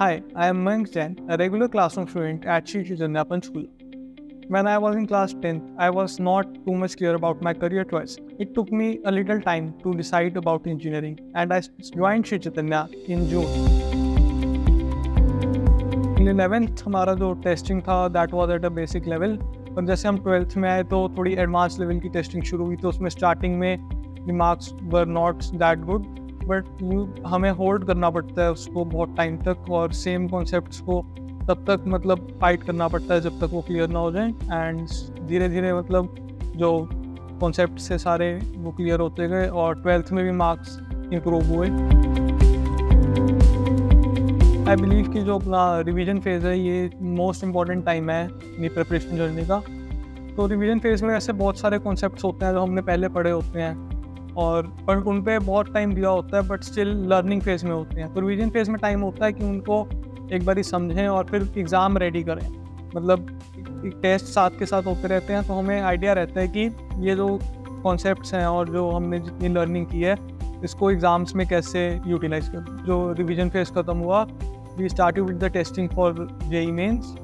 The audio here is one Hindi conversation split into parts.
Hi, I am Mayank Jain, a regular classroom student at Sri Chaitanya School. When I was in class 10th, I was not too much clear about my career choice. It took me a little time to decide about engineering, and I joined Sri Chaitanya in June. In 11th, हमारा जो टेस्टिंग था that was at a basic level. पर जैसे हम 12th में आए तो थोड़ी एडवांस लेवल की टेस्टिंग शुरू हुई, तो उसमें स्टार्टिंग में the marks were not that good. But हमें होल्ड करना पड़ता है उसको बहुत टाइम तक, और सेम कॉन्सेप्ट्स को तब तक मतलब फाइट करना पड़ता है जब तक वो क्लियर ना हो जाए. एंड धीरे धीरे मतलब जो कॉन्सेप्ट से सारे वो क्लियर होते गए, और 12th में भी मार्क्स इम्प्रूव हुए. आई बिलीव कि जो अपना रिवीजन फेज़ है ये मोस्ट इम्पॉर्टेंट टाइम है अपनी प्रिपरेशन जर्नी का. तो रिवीजन फेज़ में ऐसे बहुत सारे कॉन्सेप्ट्स होते हैं जो हमने पहले पढ़े होते हैं, और पर उन पे बहुत टाइम दिया होता है, बट स्टिल लर्निंग फेज़ में होते हैं. तो रिवीजन फेज़ में टाइम होता है कि उनको एक बार समझें और फिर एग्ज़ाम रेडी करें. मतलब टेस्ट साथ के साथ होते रहते हैं, तो हमें आइडिया रहता है कि ये जो कॉन्सेप्ट्स हैं और जो हमने जितनी लर्निंग की है इसको एग्ज़ाम्स में कैसे यूटिलाइज करें. जो रिवीजन फेज़ ख़त्म हुआ, we started with the testing for JEE mains,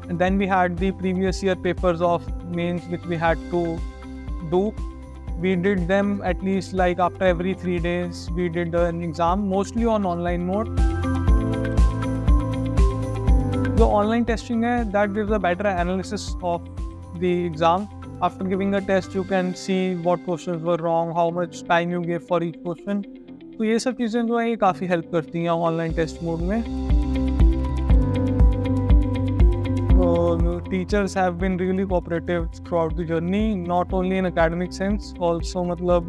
and then we had the previous year papers of mains which we had to do. We did them at least like after every 3 days. We did an exam, mostly on online mode. The online testing है, that gives a better analysis of the exam. After giving a test, you can see what questions were wrong, how much time you gave for each question. तो ये सब चीज़ें जो है ये काफ़ी हेल्प करती हैं ऑनलाइन टेस्ट मोड में. Teachers have been really cooperative throughout the journey, not only in academic sense, also मतलब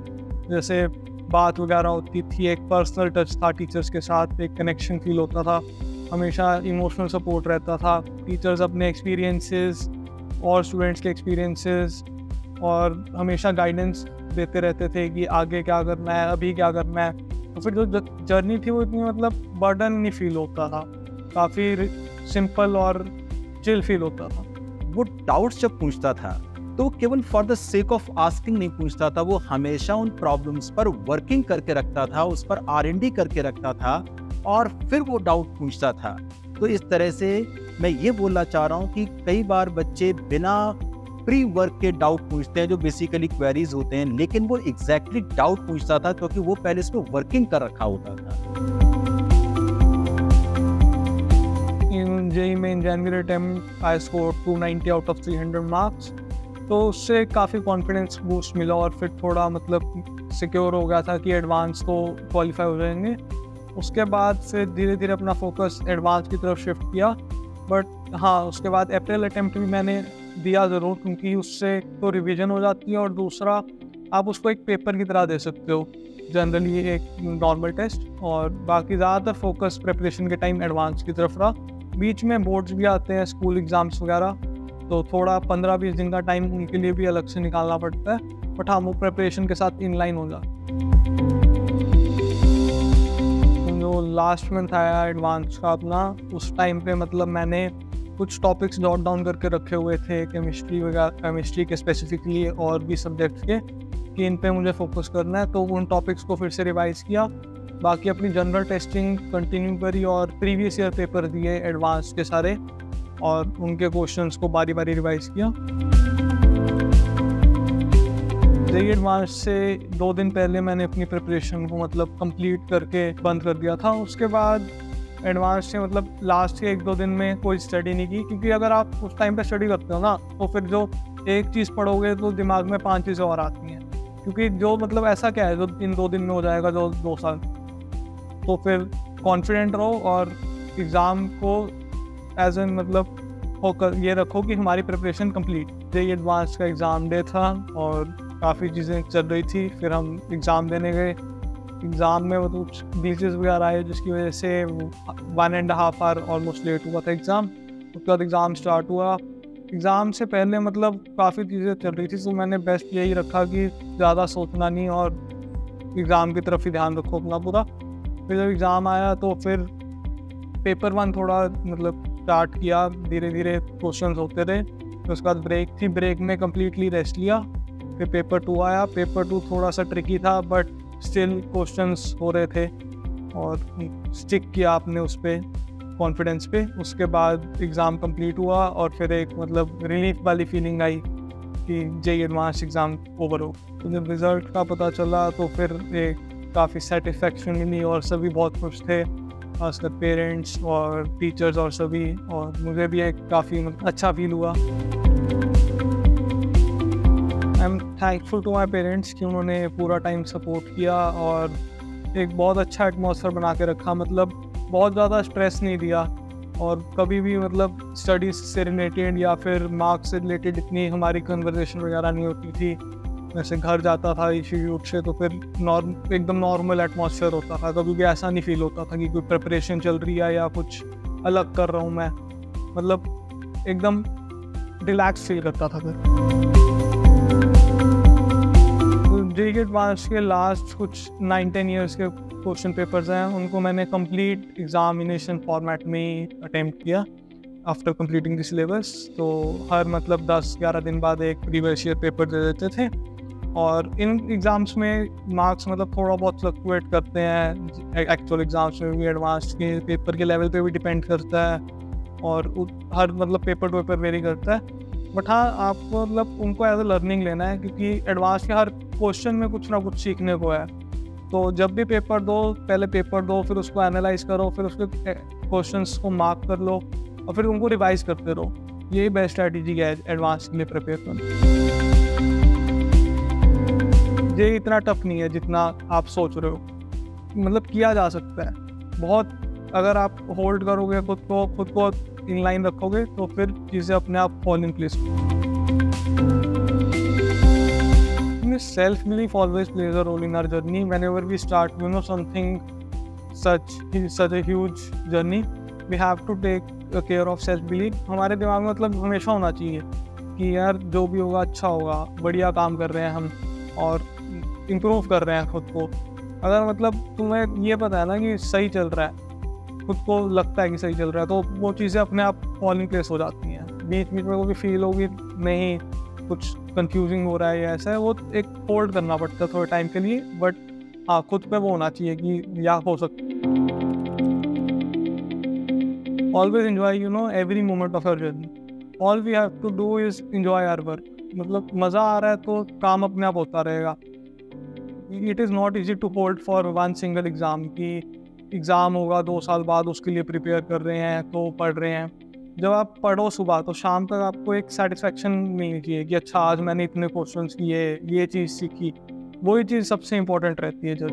जैसे बात वगैरह होती थी, एक पर्सनल टच था टीचर्स के साथ, एक कनेक्शन फील होता था, हमेशा इमोशनल सपोर्ट रहता था. टीचर्स अपने एक्सपीरियंसेस और स्टूडेंट्स के एक्सपीरियंसेस और हमेशा गाइडेंस देते रहते थे कि आगे क्या करना है, अभी क्या करना है. तो फिर जो जर्नी थी वो इतनी मतलब बर्डन नहीं फील होता था, काफ़ी सिंपल और चिल फील होता था. वो डाउट्स जब पूछता था तो केवल for the sake of asking नहीं पूछता था, वो हमेशा उन प्रॉब्लम्स पर वर्किंग करके रखता था, उस पर R&D करके रखता था और फिर वो डाउट पूछता था. तो इस तरह से मैं ये बोलना चाह रहा हूँ कि कई बार बच्चे बिना प्री वर्क के डाउट पूछते हैं जो बेसिकली क्वेरीज होते हैं, लेकिन वो एग्जैक्टली डाउट पूछता था क्योंकि वो पहले इस पर वर्किंग कर रखा होता था. In JEE main January attempt, I scored 290 out of 300 marks. तो उससे काफ़ी कॉन्फिडेंस बूस्ट मिला और फिर थोड़ा मतलब सिक्योर हो गया था कि एडवांस तो क्वालिफाई हो जाएंगे. उसके बाद फिर धीरे धीरे अपना फोकस एडवांस की तरफ शिफ्ट किया. बट हाँ, उसके बाद अप्रैल अटेम्प्ट भी मैंने दिया ज़रूर, क्योंकि उससे तो रिवीजन हो जाती है और दूसरा आप उसको एक पेपर की तरह दे सकते हो, जनरली एक नॉर्मल टेस्ट. और बाकी ज़्यादातर फोकस प्रिपरेशन के टाइम एडवांस की तरफ रहा. बीच में बोर्ड्स भी आते हैं, स्कूल एग्ज़ाम्स वगैरह, तो थोड़ा 15-20 दिन का टाइम उनके लिए भी अलग से निकालना पड़ता है. बट हाँ, वो प्रिपरेशन के साथ इन लाइन हो जाए. जो लास्ट मंथ आया एडवांस का अपना, उस टाइम पे मतलब मैंने कुछ टॉपिक्स जॉट डाउन करके रखे हुए थे केमिस्ट्री वगैरह, केमिस्ट्री के स्पेसिफिकली और भी सब्जेक्ट्स के, कि इन पे मुझे फोकस करना है. तो उन टॉपिक्स को फिर से रिवाइज़ किया. बाकी अपनी जनरल टेस्टिंग कंटिन्यू करी और प्रीवियस ईयर पेपर दिए एडवांस के सारे, और उनके क्वेश्चंस को बारी बारी रिवाइज किया. JEE एडवांस से 2 दिन पहले मैंने अपनी प्रिपरेशन को मतलब कंप्लीट करके बंद कर दिया था. उसके बाद एडवांस से मतलब लास्ट के 1-2 दिन में कोई स्टडी नहीं की, क्योंकि अगर आप उस टाइम पे स्टडी करते हो ना, तो फिर जो एक चीज़ पढ़ोगे तो दिमाग में 5 चीज़ें और आती हैं. क्योंकि जो मतलब ऐसा क्या है जो इन 2 दिन में हो जाएगा जो 2 साल. तो फिर कॉन्फिडेंट रहो और एग्ज़ाम को एज एन मतलब होकर ये रखो कि हमारी प्रिपरेशन कंप्लीट. JEE एडवांस का एग्ज़ाम डे था और काफ़ी चीज़ें चल रही थी. फिर हम एग्ज़ाम देने गए. एग्ज़ाम में वो कुछ ग्लिचेस वगैरह आए जिसकी वजह से 1.5 आवर ऑलमोस्ट लेट हुआ था एग्ज़ाम. उसके बाद एग्ज़ाम स्टार्ट हुआ. एग्ज़ाम से पहले मतलब काफ़ी चीज़ें चल रही थी, तो मैंने बेस्ट यही रखा कि ज़्यादा सोचना नहीं और एग्ज़ाम की तरफ ही ध्यान रखो अपना पूरा. फिर जब एग्ज़ाम आया तो फिर पेपर 1 थोड़ा मतलब स्टार्ट किया, धीरे धीरे क्वेश्चंस होते रहे. फिर उसके बाद ब्रेक थी, ब्रेक में कम्प्लीटली रेस्ट लिया. फिर पेपर 2 आया. पेपर 2 थोड़ा सा ट्रिकी था, बट स्टिल क्वेश्चंस हो रहे थे और स्टिक किया आपने उस पर. कॉन्फिडेंस पे। उसके बाद एग्ज़ाम कंप्लीट हुआ और फिर एक मतलब रिलीफ वाली फीलिंग आई कि जेईई एडवांस एग्ज़ाम ओवर हो। तो जब रिज़ल्ट का पता चला तो फिर एक काफ़ी सेटिस्फेक्शन मिली और सभी बहुत खुश थे, खासकर पेरेंट्स और टीचर्स और सभी, और मुझे भी एक काफ़ी अच्छा फील हुआ। I am thankful to my parents कि उन्होंने पूरा टाइम सपोर्ट किया और एक बहुत अच्छा एटमॉस्फेयर बना के रखा, मतलब बहुत ज़्यादा स्ट्रेस नहीं दिया। और कभी भी मतलब स्टडीज से रिलेटेड या फिर मार्क्स से रिलेटेड इतनी हमारी कन्वर्सेशन वगैरह नहीं होती थी। वैसे घर जाता था इंस्टीट्यूट से तो फिर एकदम नॉर्मल एटमॉस्फेयर होता था, कभी भी ऐसा नहीं फील होता था कि कोई प्रिपरेशन चल रही है या कुछ अलग कर रहा हूँ मैं, मतलब एकदम रिलैक्स फील करता था फिर। जेईई एडवांस के लास्ट कुछ 9-10 ईयर्स के क्वेश्चन पेपर्स हैं, उनको मैंने कंप्लीट एग्जामिनेशन फॉर्मेट में ही अटेम्प्ट किया आफ्टर कंप्लीटिंग द सिलेबस। तो हर मतलब 10-11 दिन बाद एक प्रीवियस ईयर पेपर दे देते थे और इन एग्ज़ाम्स में मार्क्स मतलब थोड़ा बहुत फ्लक्चुएट करते हैं, एक्चुअल एग्ज़ाम्स में भी एडवांस के पेपर के लेवल पे भी डिपेंड करता है और हर मतलब पेपर टू पेपर वेरी करता है। बट हाँ, आपको मतलब उनको एज ए लर्निंग लेना है क्योंकि एडवांस के हर क्वेश्चन में कुछ ना कुछ सीखने को है। तो जब भी पेपर दो, पहले पेपर दो, फिर उसको एनालाइज करो, फिर उसके क्वेश्चंस को मार्क कर लो और फिर उनको रिवाइज करते रहो। यही बेस्ट स्ट्रैटेजी है एडवांस के लिए प्रिपेयर करना। ये इतना टफ नहीं है जितना आप सोच रहे हो, मतलब किया जा सकता है बहुत। अगर आप होल्ड करोगे खुद को इन लाइन रखोगे तो फिर चीज़ें अपने आप fall in place. Self belief always plays a role in our journey. Whenever we start, something such a huge journey, we have to take care of self belief. हमारे दिमाग में मतलब हमेशा होना चाहिए कि यार जो भी होगा अच्छा होगा, बढ़िया काम कर रहे हैं हम और इम्प्रूव कर रहे हैं खुद को। अगर मतलब तुम्हें ये पता है ना कि सही चल रहा है, खुद को लगता है कि सही चल रहा है, तो वो चीज़ें अपने आप फॉल इन प्लेस हो जाती हैं। बीच बीच में वो भी फील होगी नहीं कुछ कंफ्यूजिंग हो रहा है या ऐसा है, वो एक होल्ड करना पड़ता है थोड़े टाइम के लिए। बट हाँ, खुद पे वो होना चाहिए कि या हो सकता है। Always enjoy every moment of your journey. All we have to do is enjoy our work. मतलब मज़ा आ रहा है तो काम अपने आप होता रहेगा। It is not easy to hold for one single exam कि एग्ज़ाम होगा 2 साल बाद, उसके लिए प्रिपेयर कर रहे हैं तो पढ़ रहे हैं। जब आप पढ़ो सुबह तो शाम तक आपको एक सेटिस्फेक्शन मिलनी चाहिए कि अच्छा आज मैंने इतने क्वेश्चंस किए, ये चीज़ सीखी। वही चीज़ सबसे इम्पोर्टेंट रहती है जब